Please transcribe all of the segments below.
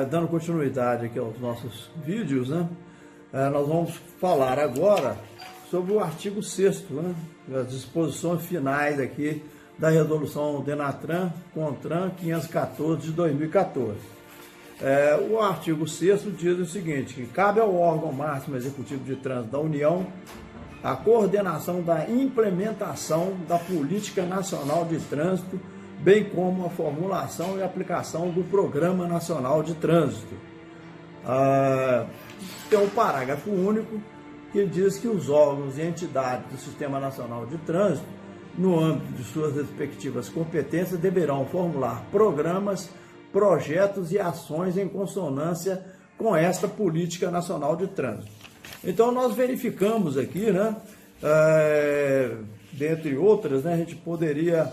Dando continuidade aqui aos nossos vídeos, né? Nós vamos falar agora sobre o artigo 6º, né? As disposições finais aqui da resolução DENATRAN, CONTRAN 514 de 2014. O artigo 6º diz o seguinte, que cabe ao órgão máximo executivo de trânsito da União a coordenação da implementação da Política Nacional de Trânsito, bem como a formulação e aplicação do Programa Nacional de Trânsito. Tem um parágrafo único que diz que os órgãos e entidades do Sistema Nacional de Trânsito, no âmbito de suas respectivas competências, deverão formular programas, projetos e ações em consonância com esta Política Nacional de Trânsito. Então, nós verificamos aqui, né, dentre outras, né, a gente poderia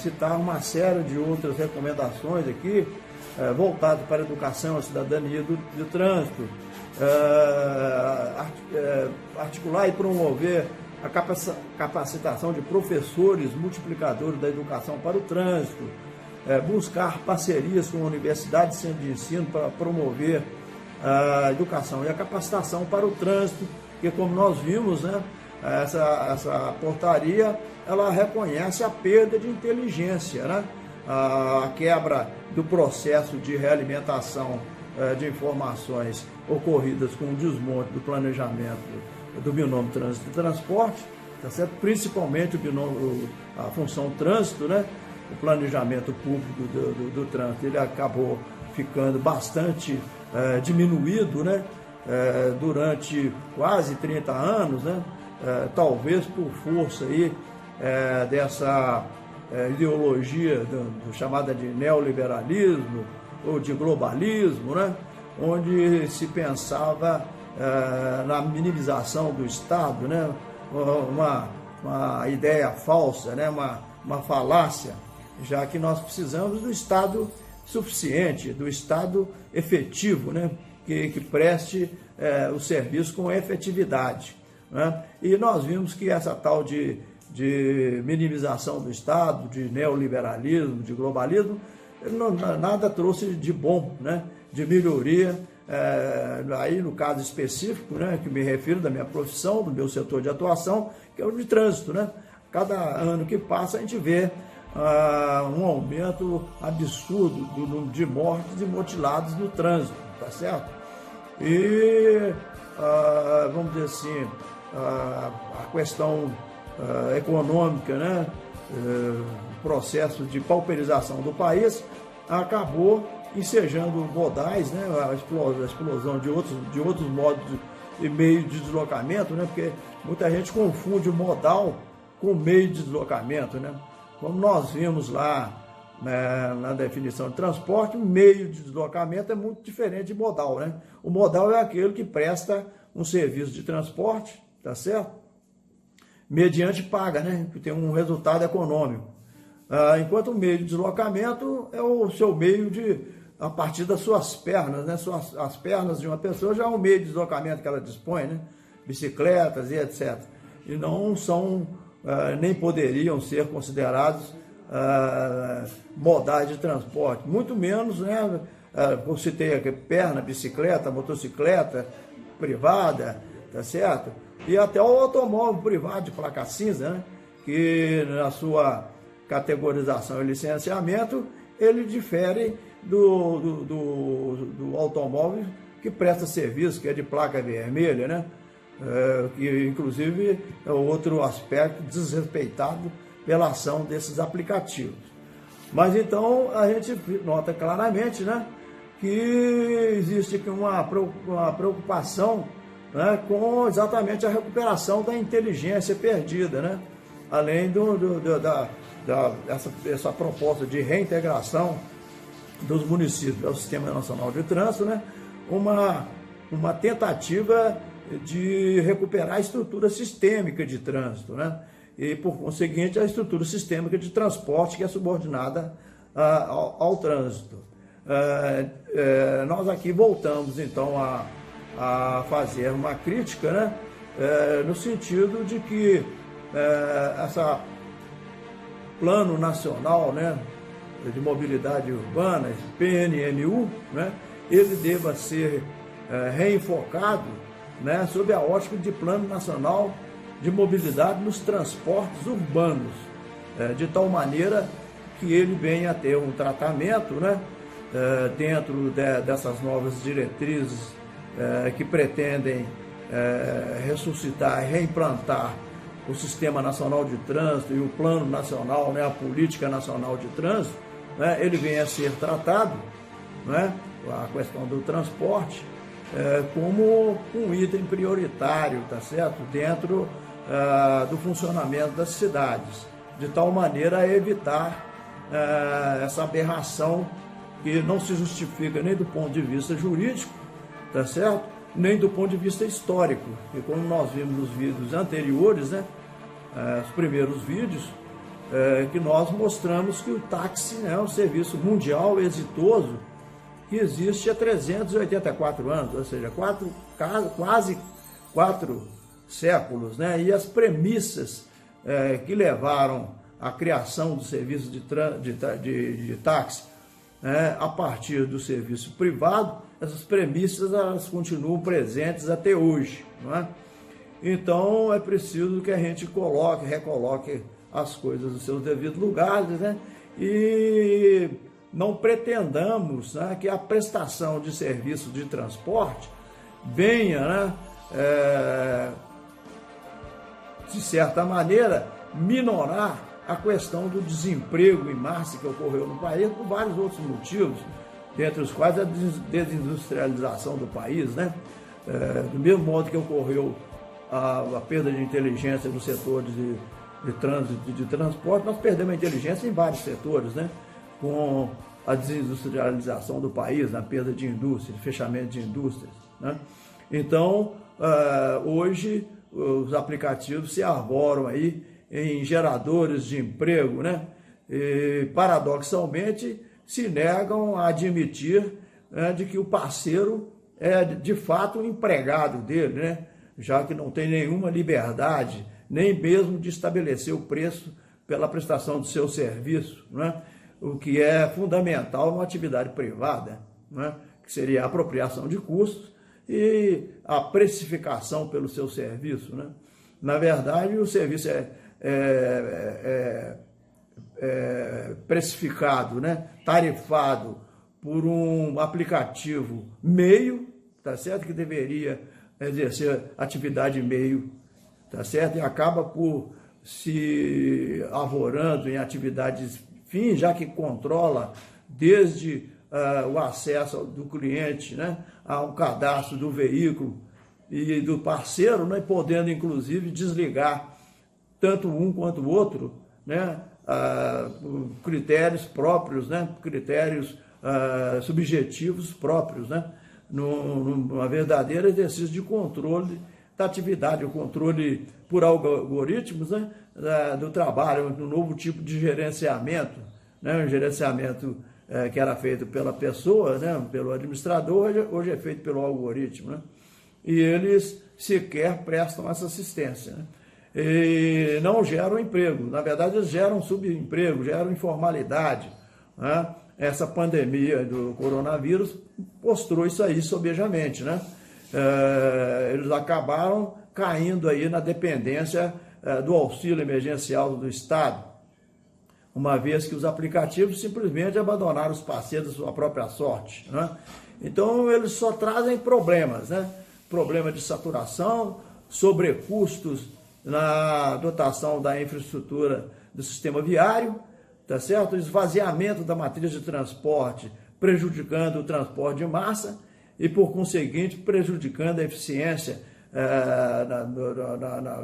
citar uma série de outras recomendações aqui, voltadas para a educação, a cidadania do trânsito, articular e promover a capacitação de professores multiplicadores da educação para o trânsito, buscar parcerias com universidades de ensino para promover a educação e a capacitação para o trânsito, que, como nós vimos, né, essa portaria, ela reconhece a perda de inteligência, né, a quebra do processo de realimentação de informações ocorridas com o desmonte do planejamento do binômio trânsito e transporte, tá certo? Principalmente o binômio, a função trânsito, né? O planejamento público do trânsito, ele acabou ficando bastante diminuído, né? Durante quase 30 anos, né? Talvez por força aí, dessa ideologia chamada de neoliberalismo ou de globalismo, né? Onde se pensava na minimização do Estado, né? Uma ideia falsa, né? Uma falácia, já que nós precisamos do Estado suficiente, do Estado efetivo, né? Que preste o serviço com efetividade, né? E nós vimos que essa tal de minimização do Estado, de neoliberalismo, de globalismo, nada trouxe de bom, né? De melhoria, aí no caso específico, né, que me refiro da minha profissão, do meu setor de atuação, que é o de trânsito, né? Cada ano que passa a gente vê um aumento absurdo do número de mortes e mutilados no trânsito, tá certo? E, vamos dizer assim, a questão econômica, né, o processo de pauperização do país acabou ensejando modais, né, a explosão de outros modos e meios de deslocamento, né, porque muita gente confunde o modal com meio de deslocamento, né? Como nós vimos lá, né, na definição de transporte, meio de deslocamento é muito diferente de modal, né? O modal é aquele que presta um serviço de transporte, tá certo? Mediante paga, né? Que tem um resultado econômico. Enquanto o meio de deslocamento é o seu meio a partir das suas pernas, né? As pernas de uma pessoa já é um meio de deslocamento que ela dispõe, né? Bicicletas e etc. E não são, nem poderiam ser considerados modais de transporte, muito menos, né? Eu citei aqui perna, bicicleta, motocicleta privada, tá certo? E até o automóvel privado de placa cinza, né? Que na sua categorização e licenciamento, ele difere do automóvel que presta serviço, que é de placa vermelha, né? Que inclusive é outro aspecto desrespeitado pela ação desses aplicativos. Mas então a gente nota claramente, né, que existe aqui uma preocupação, né, com exatamente a recuperação da inteligência perdida, né? Além dessa proposta de reintegração dos municípios ao Sistema Nacional de Trânsito, né? Uma tentativa de recuperar a estrutura sistêmica de trânsito, né? E, por conseguinte, a estrutura sistêmica de transporte que é subordinada ao trânsito. Nós aqui voltamos, então, a fazer uma crítica, né? No sentido de que essa plano nacional, né, de Mobilidade Urbana, PNMU, né, ele deva ser reenfocado, né, sob a ótica de Plano Nacional de Mobilidade nos transportes urbanos, de tal maneira que ele venha a ter um tratamento, né, dentro dessas novas diretrizes que pretendem ressuscitar, reimplantar o Sistema Nacional de Trânsito e o Plano Nacional, né, a Política Nacional de Trânsito, né, ele venha a ser tratado, né, a questão do transporte, como um item prioritário, tá certo? Dentro do funcionamento das cidades, de tal maneira a evitar essa aberração que não se justifica nem do ponto de vista jurídico, tá certo? Nem do ponto de vista histórico, e como nós vimos nos vídeos anteriores, né, os primeiros vídeos, que nós mostramos que o táxi é um serviço mundial exitoso que existe há 384 anos, ou seja, quase 4 séculos, né? E as premissas que levaram à criação do serviço de táxi, a partir do serviço privado, essas premissas elas continuam presentes até hoje, não é? Então é preciso que a gente recoloque as coisas nos seus devidos lugares, né? E não pretendamos, né, que a prestação de serviço de transporte venha, né, de certa maneira, minorar a questão do desemprego em massa que ocorreu no país por vários outros motivos, dentre os quais a desindustrialização do país, né? Do mesmo modo que ocorreu a perda de inteligência no setor de trânsito e de transporte, nós perdemos a inteligência em vários setores, né? Com a desindustrialização do país, na perda de indústria, fechamento de indústrias, né? Então, hoje, os aplicativos se arvoram aí em geradores de emprego, né? E, paradoxalmente, se negam a admitir, né, de que o parceiro é, de fato, o empregado dele, né? Já que não tem nenhuma liberdade, nem mesmo de estabelecer o preço pela prestação do seu serviço, né? O que é fundamental numa atividade privada, né? Que seria a apropriação de custos e a precificação pelo seu serviço, né? Na verdade, o serviço é precificado, né? Tarifado por um aplicativo meio, tá certo? Que deveria exercer atividade meio, tá certo? E acaba por se arvorando em atividades fim, já que controla desde o acesso do cliente, né, ao cadastro do veículo e do parceiro, né, podendo inclusive desligar tanto um quanto o outro, né, critérios próprios, né, critérios subjetivos próprios, né, numa verdadeira exercício de controle da atividade, o controle por algoritmos, né, do trabalho, um novo tipo de gerenciamento, né, um gerenciamento que era feito pela pessoa, né, pelo administrador, hoje é feito pelo algoritmo, né, e eles sequer prestam essa assistência, né, e não geram emprego, na verdade eles geram subemprego, geram informalidade, né. Essa pandemia do coronavírus mostrou isso aí sobejamente, né? Eles acabaram caindo aí na dependência do auxílio emergencial do Estado, uma vez que os aplicativos simplesmente abandonaram os parceiros da sua própria sorte, né? Então eles só trazem problemas, né? Problema de saturação, sobrecustos na dotação da infraestrutura do sistema viário, tá certo? Esvaziamento da matriz de transporte, prejudicando o transporte de massa e, por conseguinte, prejudicando a eficiência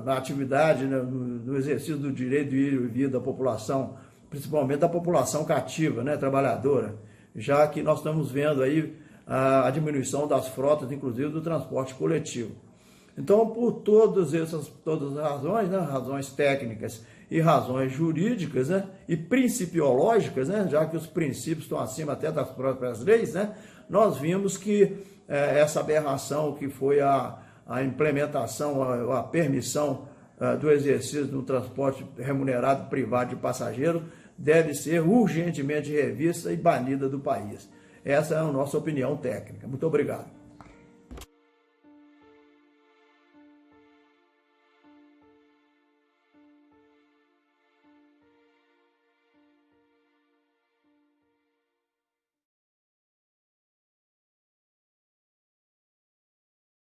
na atividade, no exercício do direito de ir e vir da população, principalmente da população cativa, né, trabalhadora, já que nós estamos vendo aí a diminuição das frotas, inclusive do transporte coletivo. Então, por todas as razões, né, razões técnicas e razões jurídicas, né, e principiológicas, né, já que os princípios estão acima até das próprias leis, né, nós vimos que essa aberração que foi a implementação, a permissão do exercício do transporte remunerado privado de passageiros deve ser urgentemente revista e banida do país. Essa é a nossa opinião técnica. Muito obrigado.